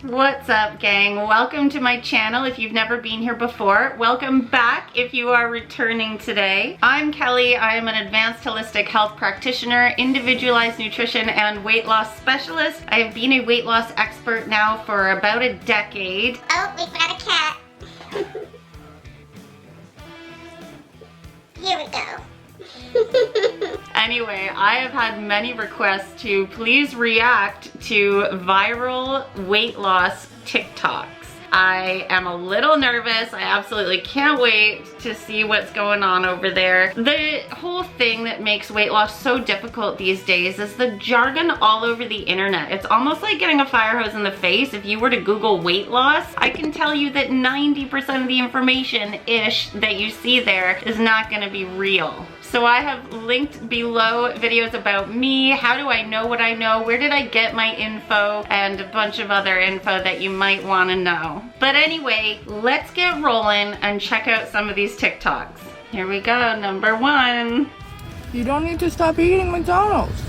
What's up, gang? Welcome to my channel if you've never been here before. Welcome back if you are returning today. I'm Kelly. I am an advanced holistic health practitioner, individualized nutrition and weight loss specialist. I have been a weight loss expert now for about a decade. Oh, we've got a cat. Here we go. Anyway, I have had many requests to please react to viral weight loss TikToks. I am a little nervous. I absolutely can't wait to see what's going on over there. The whole thing that makes weight loss so difficult these days is the jargon all over the internet. It's almost like getting a fire hose in the face. If you were to Google weight loss, I can tell you that 90% of the information-ish that you see there is not gonna be real. So I have linked below videos about me, how do I know what I know, where did I get my info, and a bunch of other info that you might want to know. But anyway, let's get rolling and check out some of these TikToks. Here we go, number one. You don't need to stop eating McDonald's.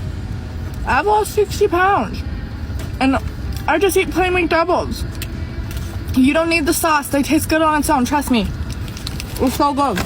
I've lost 60 pounds and I just eat plain McDoubles. You don't need the sauce. They taste good on its own, trust me. It's so good.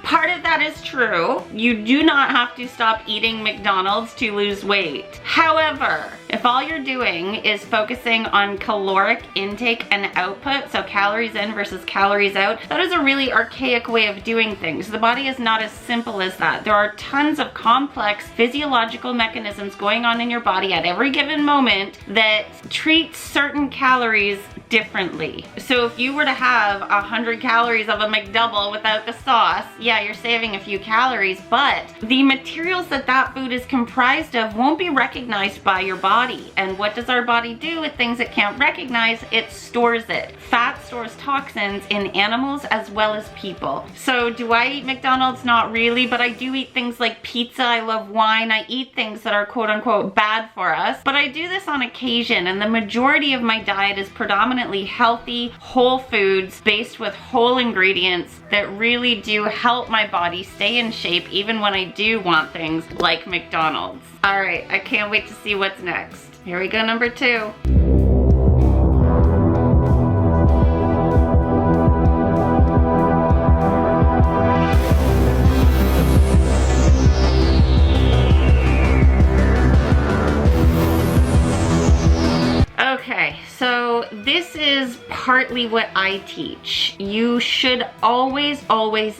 Part of that is true. You do not have to stop eating McDonald's to lose weight. However, if all you're doing is focusing on caloric intake and output, so calories in versus calories out, that is a really archaic way of doing things. The body is not as simple as that. There are tons of complex physiological mechanisms going on in your body at every given moment that treat certain calories differently. So if you were to have 100 calories of a McDouble without the sauce, yeah, you're saving a few calories, but the materials that that food is comprised of won't be recognized by your body. And what does our body do with things it can't recognize? It stores it. Fat stores toxins in animals as well as people. So do I eat McDonald's? Not really, but I do eat things like pizza. I love wine. I eat things that are quote unquote bad for us, but I do this on occasion, and the majority of my diet is predominantly healthy, whole foods based with whole ingredients that really do help my body stay in shape even when I do want things like McDonald's. All right, I can't wait to see what's next. Here we go, number two. Okay, so this is partly what I teach. You should always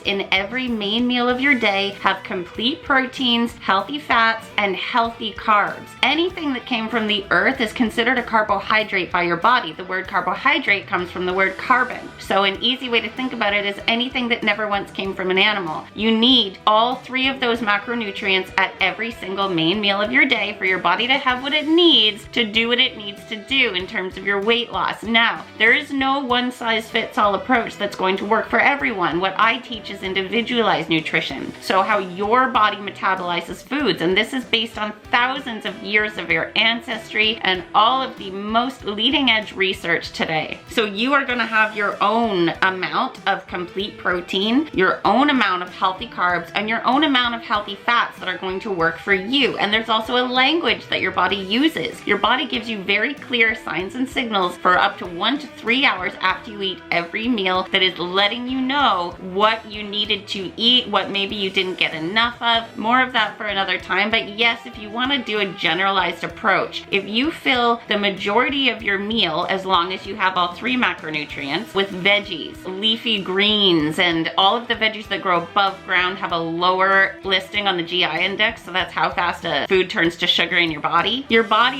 in every main meal of your day have complete proteins, healthy fats, and healthy carbs. Anything that came from the earth is considered a carbohydrate by your body. The word carbohydrate comes from the word carbon. So an easy way to think about it is anything that never once came from an animal. You need all three of those macronutrients at every single main meal of your day for your body to have what it needs to do what it needs to do in terms of your weight loss. Now, there is no one-size-fits-all approach that's going to work for everyone. What I teach is individualized nutrition, so how your body metabolizes foods, and this is based on thousands of years of your ancestry and all of the most leading-edge research today. So you are going to have your own amount of complete protein, your own amount of healthy carbs, and your own amount of healthy fats that are going to work for you. And there's also a language that your body uses. Your body gives you very clear signs and signals for up to 1 to 3 hours after you eat every meal that is letting you know what you needed to eat, what maybe you didn't get enough of. More of that for another time, but yes, if you want to do a generalized approach, if you fill the majority of your meal, as long as you have all three macronutrients, with veggies, leafy greens, and all of the veggies that grow above ground have a lower listing on the GI index, so that's how fast a food turns to sugar in your body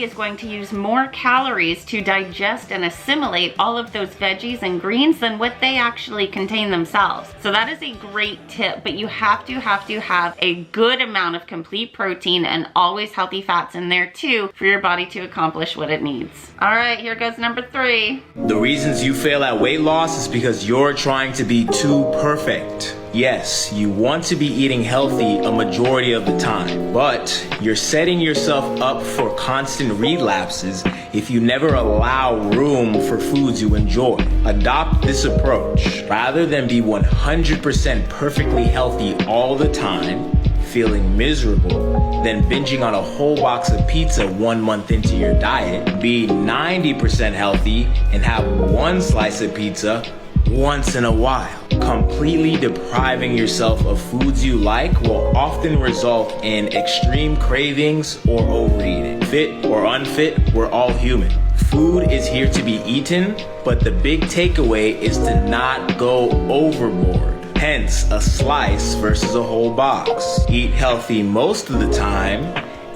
is going to use more calories to digest and assimilate all of those veggies and greens than what they actually contain themselves. So that is a great tip, but you have to have a good amount of complete protein and always healthy fats in there too for your body to accomplish what it needs. All right, here goes number three. The reasons you fail at weight loss is because you're trying to be too perfect. Yes, you want to be eating healthy a majority of the time, but you're setting yourself up for constant relapses if you never allow room for foods you enjoy. Adopt this approach. Rather than be 100% perfectly healthy all the time, feeling miserable, than binging on a whole box of pizza 1 month into your diet. Be 90% healthy and have one slice of pizza once in a while. Completely depriving yourself of foods you like will often result in extreme cravings or overeating. Fit or unfit, we're all human. Food is here to be eaten, but the big takeaway is to not go overboard. Hence, a slice versus a whole box. Eat healthy most of the time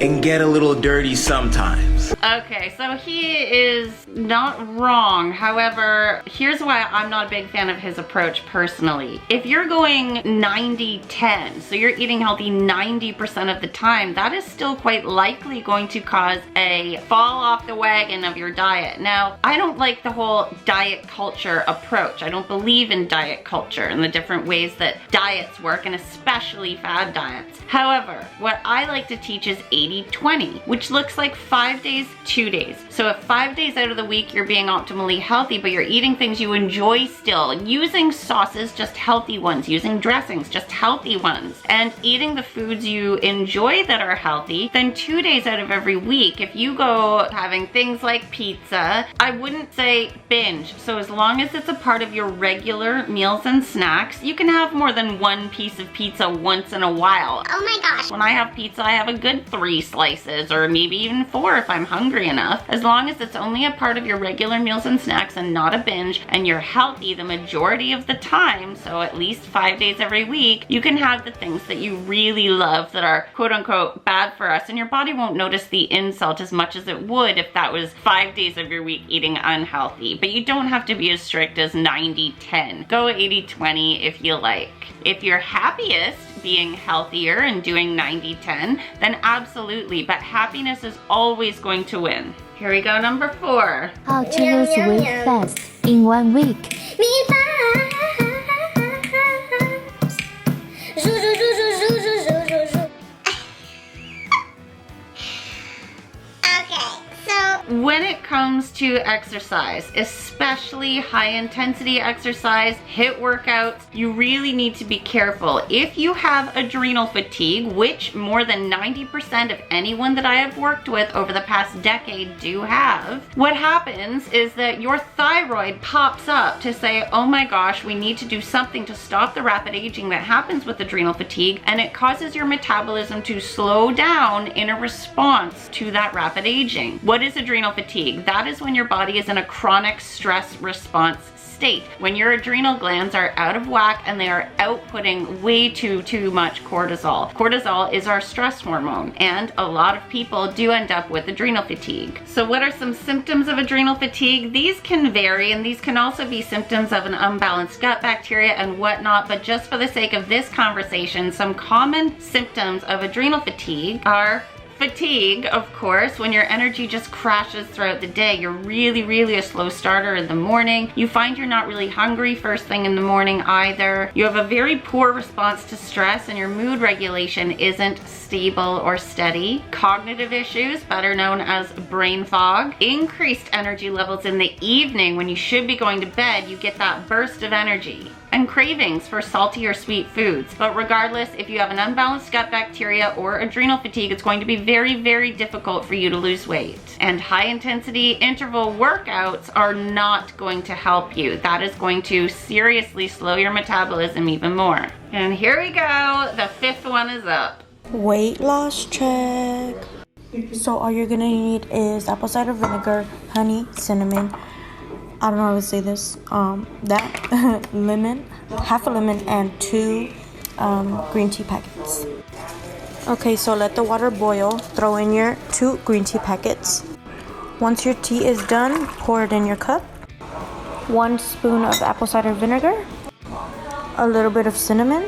and get a little dirty sometimes. Okay, so he is not wrong. However, here's why I'm not a big fan of his approach personally. If you're going 90-10, so you're eating healthy 90% of the time, that is still quite likely going to cause a fall off the wagon of your diet. Now, I don't like the whole diet culture approach. I don't believe in diet culture and the different ways that diets work, and especially fad diets. However, what I like to teach is 80-20, which looks like 5 days, 2 days. So if 5 days out of the week you're being optimally healthy, but you're eating things you enjoy still, using sauces, just healthy ones, using dressings, just healthy ones, and eating the foods you enjoy that are healthy, then 2 days out of every week, if you go having things like pizza, I wouldn't say binge. So as long as it's a part of your regular meals and snacks, you can have more than one piece of pizza once in a while. Oh my gosh. When I have pizza, I have a good 3 slices, or maybe even 4 if I'm hungry enough. As long as it's only a part of your regular meals and snacks and not a binge, and you're healthy the majority of the time, so at least 5 days every week, you can have the things that you really love that are quote unquote bad for us, and your body won't notice the insult as much as it would if that was 5 days of your week eating unhealthy. But you don't have to be as strict as 90-10. Go 80-20 if you like. If you're happiest being healthier and doing 90-10, then absolutely, but happiness is always going to win. Here we go, number 4. How to lose weight fast in 1 week. Me fast. Zoo, zoo, zoo, zoo, zoo, zoo, zoo, zoo. Okay, so When it comes to exercise, especially high intensity exercise, HIIT workouts, you really need to be careful. If you have adrenal fatigue, which more than 90% of anyone that I have worked with over the past decade do have, what happens is that your thyroid pops up to say, oh my gosh, we need to do something to stop the rapid aging that happens with adrenal fatigue, and it causes your metabolism to slow down in a response to that rapid aging. What is adrenal fatigue? That is when your body is in a chronic stress response state, when your adrenal glands are out of whack and they are outputting way too much cortisol. Cortisol is our stress hormone, and a lot of people do end up with adrenal fatigue. So what are some symptoms of adrenal fatigue? These can vary, and these can also be symptoms of an unbalanced gut bacteria and whatnot, but just for the sake of this conversation, some common symptoms of adrenal fatigue are fatigue, of course, when your energy just crashes throughout the day. You're really a slow starter in the morning. You find you're not really hungry first thing in the morning either. You have a very poor response to stress, and your mood regulation isn't stable or steady. Cognitive issues, better known as brain fog. Increased energy levels in the evening when you should be going to bed. You get that burst of energy. And cravings for salty or sweet foods. But regardless, if you have an unbalanced gut bacteria or adrenal fatigue, it's going to be very difficult for you to lose weight. And high intensity interval workouts are not going to help you. That is going to seriously slow your metabolism even more. And here we go, the 5th one is up. Weight loss check. So all you're gonna need is apple cider vinegar, honey, cinnamon, I don't know how to say this, that, lemon, half a lemon, and 2 green tea packets. Okay, so let the water boil. Throw in your 2 green tea packets. Once your tea is done, pour it in your cup. 1 spoon of apple cider vinegar, a little bit of cinnamon,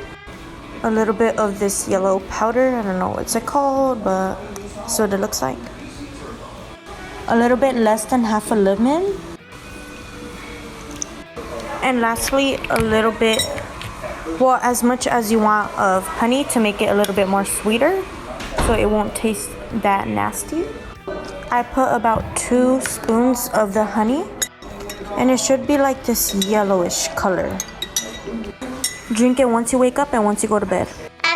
a little bit of this yellow powder, I don't know what's it called, but that's what it looks like. A little bit less than half a lemon. And lastly, a little bit, well, as much as you want of honey to make it a little bit more sweeter, so it won't taste that nasty. I put about 2 spoons of the honey, and it should be like this yellowish color. Drink it once you wake up and once you go to bed.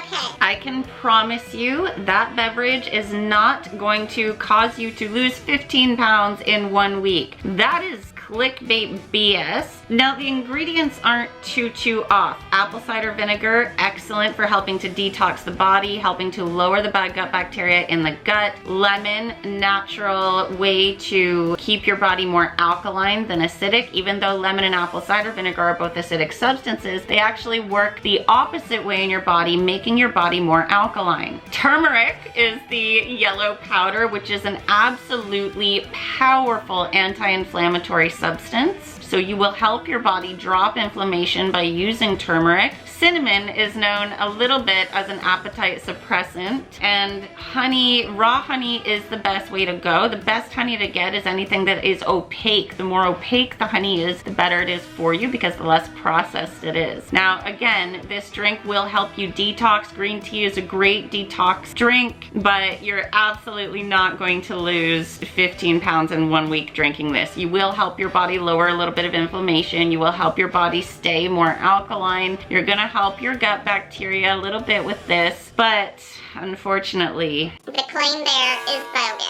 okay. I can promise you that beverage is not going to cause you to lose 15 pounds in 1 week. That is clickbait BS. Now the ingredients aren't too off. Apple cider vinegar, excellent for helping to detox the body, helping to lower the bad gut bacteria in the gut. Lemon, natural way to keep your body more alkaline than acidic. Even though lemon and apple cider vinegar are both acidic substances, they actually work the opposite way in your body, making your body more alkaline. Turmeric is the yellow powder, which is an absolutely powerful anti-inflammatory substance. So you will help your body drop inflammation by using turmeric. Cinnamon is known a little bit as an appetite suppressant, and honey, raw honey is the best way to go. The best honey to get is anything that is opaque. The more opaque the honey is, the better it is for you because the less processed it is. Now, again, this drink will help you detox. Green tea is a great detox drink, but you're absolutely not going to lose 15 pounds in 1 week drinking this. You will help your body lower a little bit of inflammation. You will help your body stay more alkaline. You're gonna help your gut bacteria a little bit with this, but unfortunately, The claim there is bogus.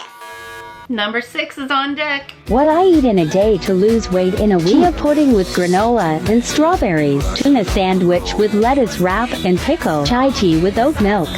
number 6 is on deck. What I eat in a day to lose weight in a week: chia pudding with granola and strawberries, tuna sandwich with lettuce wrap and pickle, chai tea with oat milk.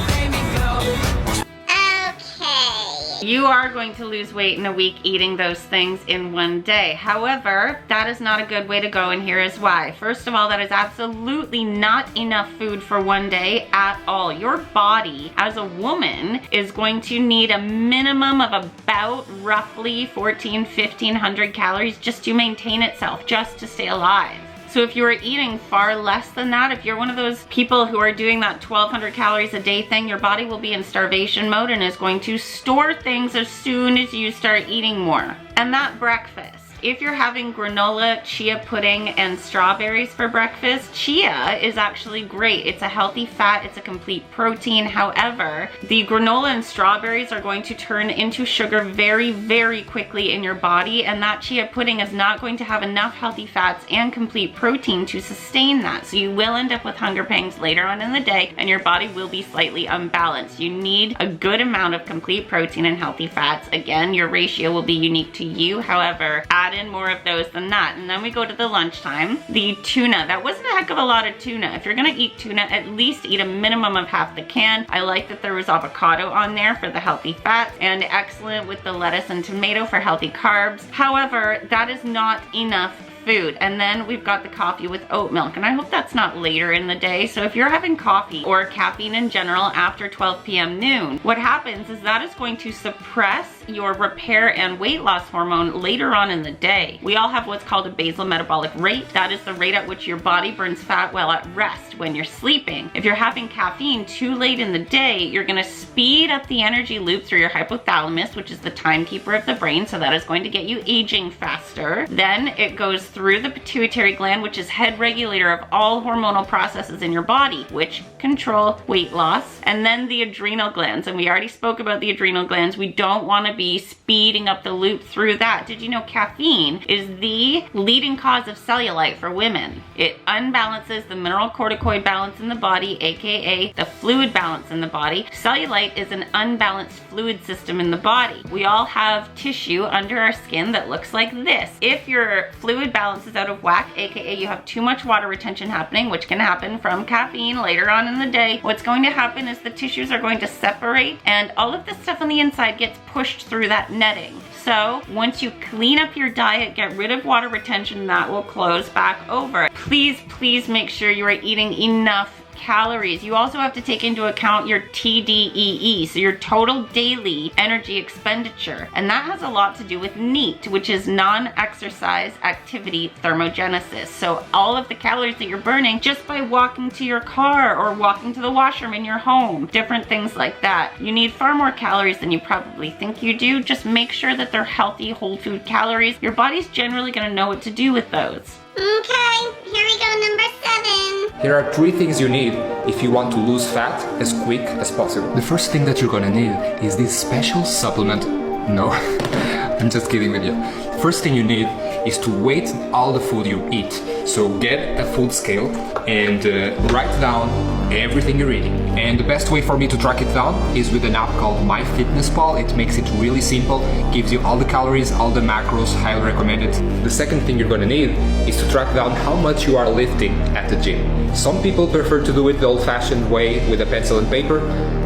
You are going to lose weight in a week eating those things in 1 day. However, that is not a good way to go, and here is why. First of all, that is absolutely not enough food for 1 day at all. Your body, as a woman, is going to need a minimum of about roughly 1,500 calories just to maintain itself, just to stay alive. So if you are eating far less than that, if you're one of those people who are doing that 1,200 calories a day thing, your body will be in starvation mode and is going to store things as soon as you start eating more. And that breakfast. If you're having granola, chia pudding, and strawberries for breakfast, chia is actually great. It's a healthy fat, it's a complete protein. However, the granola and strawberries are going to turn into sugar very quickly in your body, and that chia pudding is not going to have enough healthy fats and complete protein to sustain that. So you will end up with hunger pangs later on in the day, and your body will be slightly unbalanced. You need a good amount of complete protein and healthy fats. Again, your ratio will be unique to you. However, add in more of those than that. And then we go to the lunchtime. The tuna, that wasn't a heck of a lot of tuna. If you're gonna eat tuna, at least eat a minimum of half the can. I like that there was avocado on there for the healthy fats, and excellent with the lettuce and tomato for healthy carbs. However, that is not enough food. And then we've got the coffee with oat milk, and I hope that's not later in the day. So if you're having coffee or caffeine in general after 12 p.m. noon, what happens is that is going to suppress your repair and weight loss hormone later on in the day. We all have what's called a basal metabolic rate. That is the rate at which your body burns fat while at rest when you're sleeping. If you're having caffeine too late in the day, you're gonna speed up the energy loop through your hypothalamus, which is the timekeeper of the brain, so that is going to get you aging faster. Then it goes through the pituitary gland, which is head regulator of all hormonal processes in your body, which control weight loss. And then the adrenal glands, and we already spoke about the adrenal glands. We don't want to be speeding up the loop through that. Did you know caffeine is the leading cause of cellulite for women? It unbalances the mineral corticoid balance in the body, aka the fluid balance in the body. Cellulite is an unbalanced fluid system in the body. We all have tissue under our skin that looks like this. If your fluid balance is out of whack, aka you have too much water retention happening, which can happen from caffeine later on in the day, what's going to happen is the tissues are going to separate, and all of the stuff on the inside gets pushed through that netting. So once you clean up your diet, get rid of water retention, that will close back over. Please make sure you are eating enough calories. You also have to take into account your TDEE, so your total daily energy expenditure. And that has a lot to do with NEAT, which is non-exercise activity thermogenesis. So all of the calories that you're burning just by walking to your car or walking to the washroom in your home, different things like that. You need far more calories than you probably think you do. Just make sure that they're healthy, whole food calories. Your body's generally gonna know what to do with those. Okay, here we go, number 7. There are 3 things you need if you want to lose fat as quick as possible. The first thing that you're gonna need is this special supplement. No, I'm just kidding with you. First thing you need is to weight all the food you eat. So get a food scale and write down everything you're eating. And the best way for me to track it down is with an app called MyFitnessPal. It makes it really simple, gives you all the calories, all the macros, highly recommended. The second thing you're gonna need is to track down how much you are lifting at the gym. Some people prefer to do it the old-fashioned way with a pencil and paper.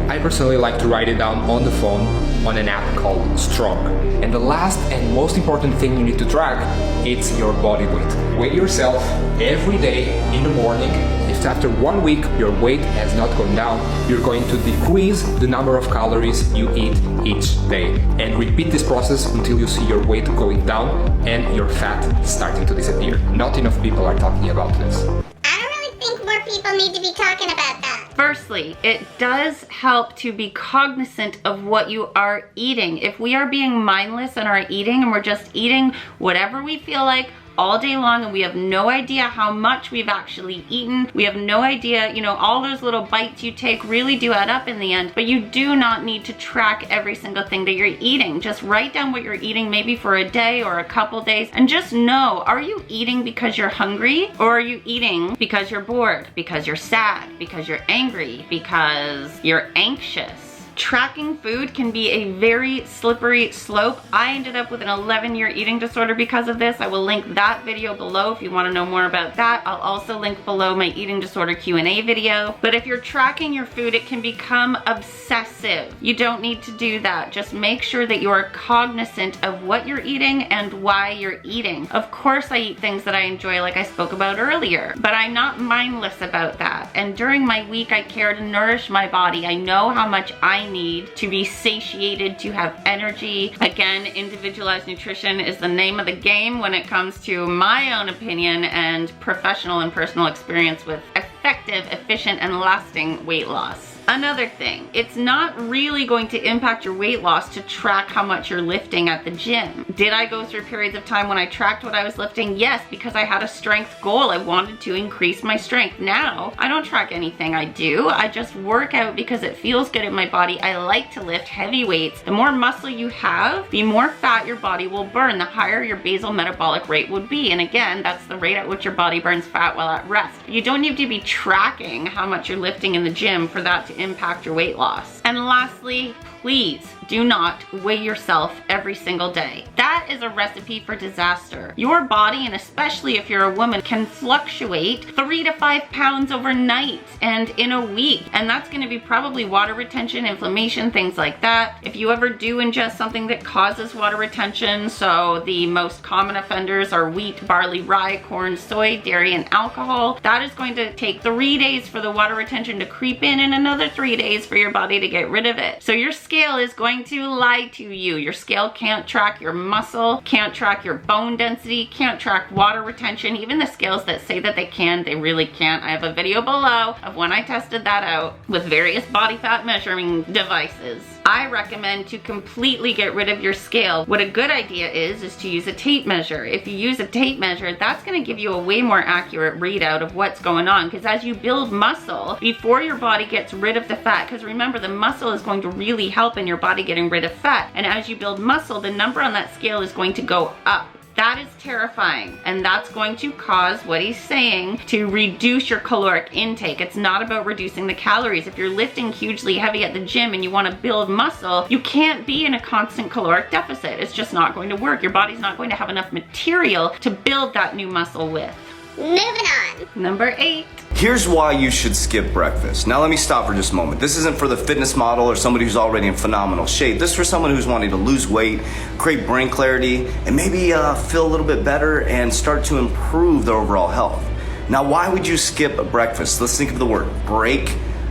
I personally like to write it down on the phone on an app called Strong. And the last and most important thing you need to track, it's your body weight. Weigh yourself every day in the morning. If after 1 week your weight has not gone down, you're going to decrease the number of calories you eat each day. And repeat this process until you see your weight going down and your fat starting to disappear. Not enough people are talking about this. I don't really think more people need to be talking about that. Firstly, it does help to be cognizant of what you are eating. If we are being mindless in our eating and we're just eating whatever we feel like all day long and we have no idea how much we've actually eaten, we have no idea, you know, all those little bites you take really do add up in the end, but you do not need to track every single thing that you're eating. Just write down what you're eating maybe for a day or a couple days and just know, are you eating because you're hungry, or are you eating because you're bored, because you're sad, because you're angry, because you're anxious? Tracking food can be a very slippery slope. I ended up with an 11-year eating disorder because of this. I will link that video below if you want to know more about that. I'll also link below my eating disorder Q&A video. But if you're tracking your food, it can become obsessive. You don't need to do that. Just make sure that you are cognizant of what you're eating and why you're eating. Of course, I eat things that I enjoy, like I spoke about earlier, but I'm not mindless about that. And during my week, I care to nourish my body. I know how much I need to be satiated, to have energy. Again, individualized nutrition is the name of the game when it comes to my own opinion and professional and personal experience with effective, efficient, and lasting weight loss. Another thing, it's not really going to impact your weight loss to track how much you're lifting at the gym. Did I go through periods of time when I tracked what I was lifting? Yes, because I had a strength goal. I wanted to increase my strength. Now, I don't track anything I do. I just work out because it feels good in my body. I like to lift heavy weights. The more muscle you have, the more fat your body will burn, the higher your basal metabolic rate would be. And again, that's the rate at which your body burns fat while at rest. You don't need to be tracking how much you're lifting in the gym for that to impact your weight loss. And lastly, please do not weigh yourself every single day. That is a recipe for disaster. Your body, and especially if you're a woman, can fluctuate 3 to 5 pounds overnight and in a week. And that's gonna be probably water retention, inflammation, things like that. If you ever do ingest something that causes water retention, so the most common offenders are wheat, barley, rye, corn, soy, dairy, and alcohol, that is going to take 3 days for the water retention to creep in and another 3 days for your body to get rid of it. So your scale is going to lie to you. Your scale can't track your muscle, can't track your bone density, can't track water retention. Even the scales that say that they can, they really can't. I have a video below of when I tested that out with various body fat measuring devices. I recommend to completely get rid of your scale. What a good idea is to use a tape measure. If you use a tape measure, that's gonna give you a way more accurate readout of what's going on, because as you build muscle, before your body gets rid of the fat, because remember, the muscle is going to really help in your body getting rid of fat, and as you build muscle, the number on that scale is going to go up. That is terrifying, and that's going to cause what he's saying to reduce your caloric intake. It's not about reducing the calories. If you're lifting hugely heavy at the gym and you want to build muscle, you can't be in a constant caloric deficit. It's just not going to work. Your body's not going to have enough material to build that new muscle with. Moving on. Number 8. Here's why you should skip breakfast. Now let me stop for just a moment. This isn't for the fitness model or somebody who's already in phenomenal shape. This is for someone who's wanting to lose weight, create brain clarity, and maybe feel a little bit better and start to improve their overall health. Now, why would you skip breakfast? Let's think of the word break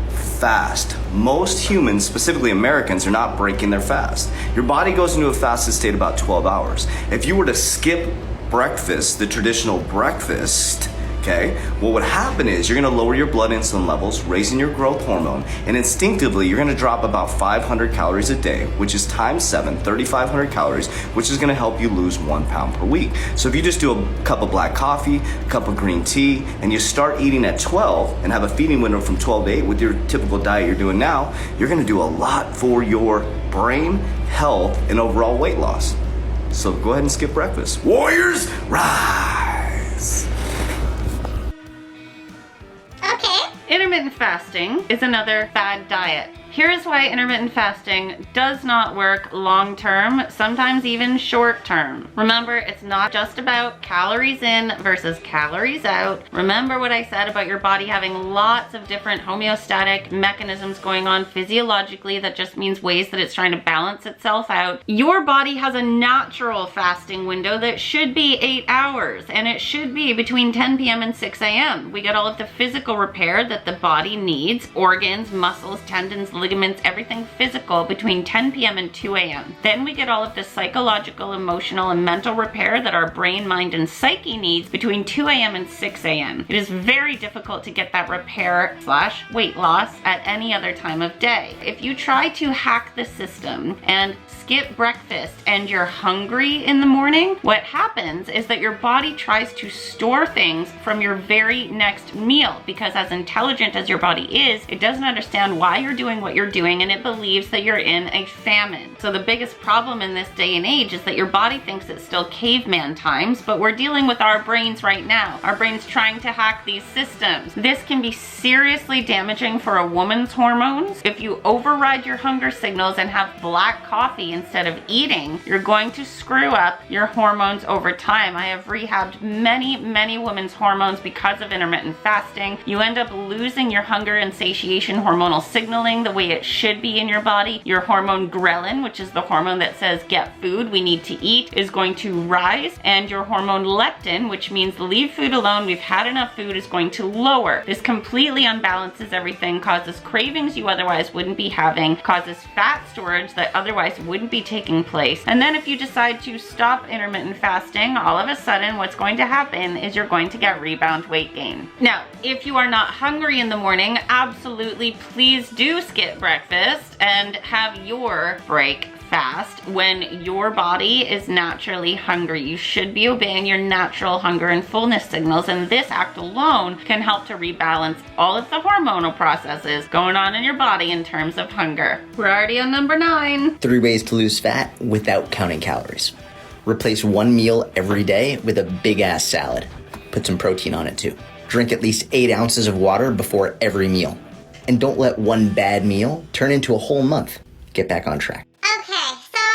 fast. Most humans, specifically Americans, are not breaking their fast. Your body goes into a fasted state about 12 hours. If you were to skip breakfast, the traditional breakfast, okay, what would happen is you're gonna lower your blood insulin levels, raising your growth hormone, and instinctively you're gonna drop about 500 calories a day, which is times 7, 3,500 calories, which is gonna help you lose 1 pound per week. So if you just do a cup of black coffee, a cup of green tea, and you start eating at 12 and have a feeding window from 12 to 8 with your typical diet you're doing now, you're gonna do a lot for your brain health and overall weight loss. So go ahead and skip breakfast. Warriors, rise! intermittent fasting is another fad diet. Here's why intermittent fasting does not work long term, sometimes even short term. Remember, it's not just about calories in versus calories out. Remember what I said about your body having lots of different homeostatic mechanisms going on physiologically. That just means ways that it's trying to balance itself out. Your body has a natural fasting window that should be 8 hours, and it should be between 10 p.m. and 6 a.m. We get all of the physical repair that the body needs, organs, muscles, tendons, ligaments, everything physical between 10 p.m. and 2 a.m. Then we get all of the psychological, emotional, and mental repair that our brain, mind, and psyche needs between 2 a.m. and 6 a.m. It is very difficult to get that repair / weight loss at any other time of day. If you try to hack the system and skip breakfast and you're hungry in the morning, what happens is that your body tries to store things from your very next meal, because as intelligent as your body is, it doesn't understand why you're doing what you're doing, and it believes that you're in a famine. So the biggest problem in this day and age is that your body thinks it's still caveman times, but we're dealing with our brains right now. Our brains trying to hack these systems. This can be seriously damaging for a woman's hormones. If you override your hunger signals and have black coffee instead of eating, you're going to screw up your hormones over time. I have rehabbed many women's hormones because of intermittent fasting. You end up losing your hunger and satiation hormonal signaling the way it should be in your body. Your hormone ghrelin, which is the hormone that says get food, we need to eat, is going to rise, and your hormone leptin, which means leave food alone, we've had enough food, is going to lower. This completely unbalances everything, causes cravings you otherwise wouldn't be having, causes fat storage that otherwise wouldn't be taking place. And then if you decide to stop intermittent fasting, all of a sudden what's going to happen is you're going to get rebound weight gain. Now, if you are not hungry in the morning, absolutely please do skip breakfast and have your break fast when your body is naturally hungry. You should be obeying your natural hunger and fullness signals, and this act alone can help to rebalance all of the hormonal processes going on in your body in terms of hunger. We're already on number 9. 3 ways to lose fat without counting calories. Replace one meal every day with a big ass salad. Put some protein on it too. Drink at least 8 ounces of water before every meal. And don't let one bad meal turn into a whole month. Get back on track.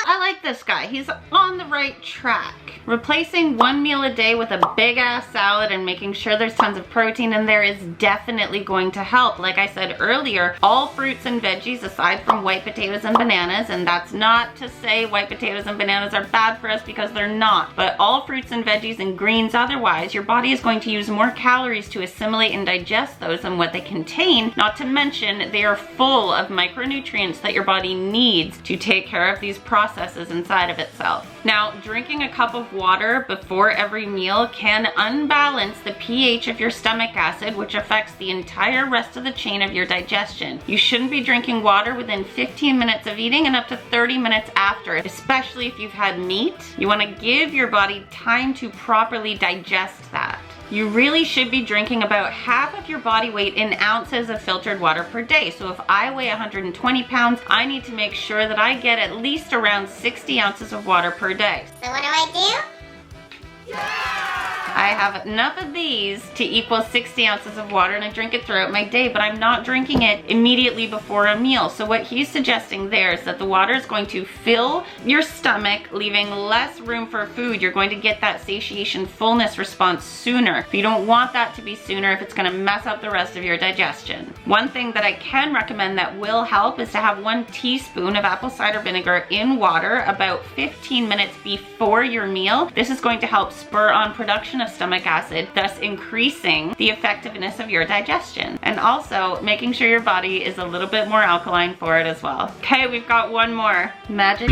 I like this guy. He's on the right track. Replacing one meal a day with a big ass salad and making sure there's tons of protein in there is definitely going to help. Like I said earlier, all fruits and veggies aside from white potatoes and bananas, and that's not to say white potatoes and bananas are bad for us, because they're not, but all fruits and veggies and greens otherwise, your body is going to use more calories to assimilate and digest those than what they contain, not to mention they are full of micronutrients that your body needs to take care of these processes inside of itself. Now, drinking a cup of water before every meal can unbalance the pH of your stomach acid, which affects the entire rest of the chain of your digestion. You shouldn't be drinking water within 15 minutes of eating and up to 30 minutes after, especially if you've had meat. You want to give your body time to properly digest that. You really should be drinking about half of your body weight in ounces of filtered water per day. So if I weigh 120 pounds, I need to make sure that I get at least around 60 ounces of water per day. So what do I do? I have enough of these to equal 60 ounces of water, and I drink it throughout my day, but I'm not drinking it immediately before a meal. So what he's suggesting there is that the water is going to fill your stomach, leaving less room for food. You're going to get that satiation fullness response sooner. But you don't want that to be sooner if it's going to mess up the rest of your digestion. One thing that I can recommend that will help is to have 1 teaspoon of apple cider vinegar in water about 15 minutes before your meal. This is going to help spur on production of stomach acid, thus increasing the effectiveness of your digestion, and also making sure your body is a little bit more alkaline for it as well. Okay, we've got one more. Magic.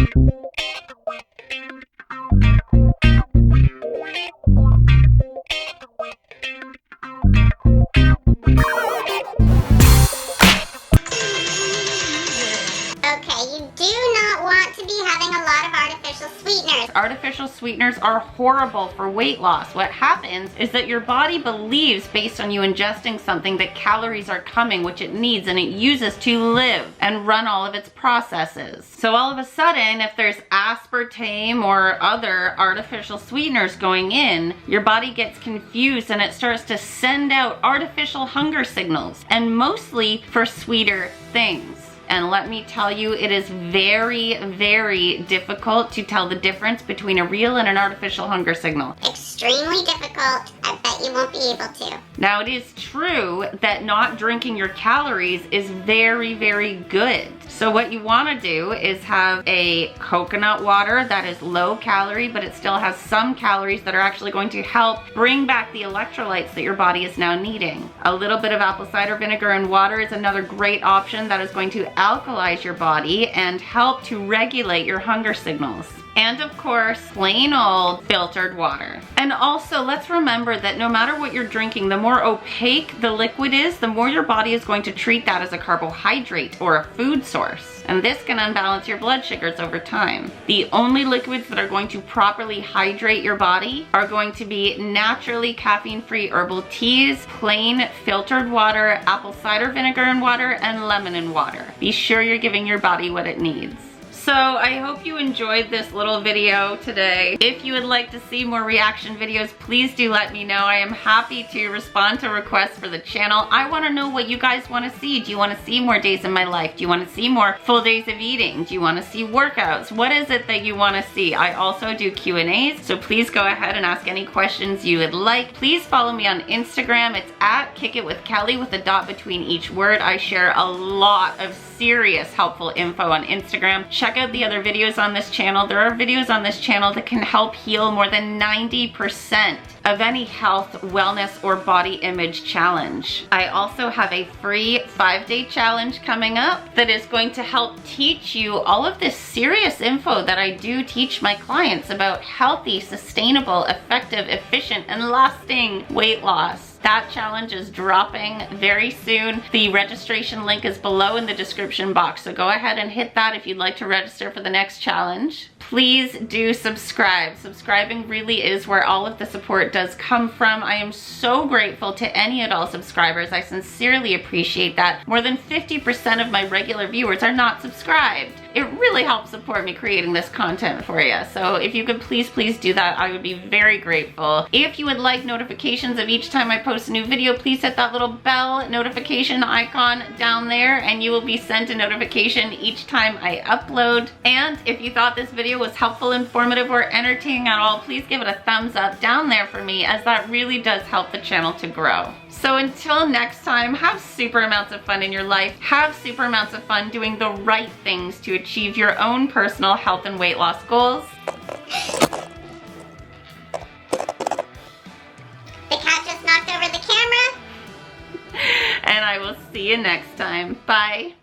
Okay, you do not want to be having a lot of artificial sweeteners. artificial sweeteners are horrible for weight loss. What happens is that your body believes, based on you ingesting something, that calories are coming, which it needs and it uses to live and run all of its processes. So all of a sudden, if there's aspartame or other artificial sweeteners going in, your body gets confused and it starts to send out artificial hunger signals, and mostly for sweeter things. And let me tell you, it is very, very difficult to tell the difference between a real and an artificial hunger signal. Extremely difficult. I bet you won't be able to. Now, it is true that not drinking your calories is very, very good. So what you want to do is have a coconut water that is low calorie, but it still has some calories that are actually going to help bring back the electrolytes that your body is now needing. A little bit of apple cider vinegar and water is another great option that is going to alkalize your body and help to regulate your hunger signals. And of course, plain old filtered water. And also, let's remember that no matter what you're drinking, the more opaque the liquid is, the more your body is going to treat that as a carbohydrate or a food source. And this can unbalance your blood sugars over time. The only liquids that are going to properly hydrate your body are going to be naturally caffeine-free herbal teas, plain filtered water, apple cider vinegar and water, and lemon and water. Be sure you're giving your body what it needs. So I hope you enjoyed this little video today. If you would like to see more reaction videos, please do let me know. I am happy to respond to requests for the channel. I want to know what you guys want to see. Do you want to see more days in my life? Do you want to see more full days of eating? Do you want to see workouts? What is it that you want to see? I also do Q&As, so please go ahead and ask any questions you would like. Please follow me on Instagram. It's at @KickItWithKelly with a dot between each word. I share a lot of serious helpful info on Instagram. Check out the other videos on this channel. There are videos on this channel that can help heal more than 90% of any health, wellness, or body image challenge. I also have a free 5-day challenge coming up that is going to help teach you all of this serious info that I do teach my clients about healthy, sustainable, effective, efficient, and lasting weight loss. That challenge is dropping very soon. The registration link is below in the description box, so go ahead and hit that if you'd like to register for the next challenge. Please do subscribe. Subscribing really is where all of the support does come from. I am so grateful to any and all subscribers. I sincerely appreciate that. More than 50% of my regular viewers are not subscribed. It really helps support me creating this content for you. So if you could please do that, I would be very grateful. If you would like notifications of each time I post a new video, please hit that little bell notification icon down there and you will be sent a notification each time I upload. And if you thought this video was helpful, informative, or entertaining at all, please give it a thumbs up down there for me, as that really does help the channel to grow. So until next time, have super amounts of fun in your life. Have super amounts of fun doing the right things to achieve your own personal health and weight loss goals. The cat just knocked over the camera. And I will see you next time. Bye.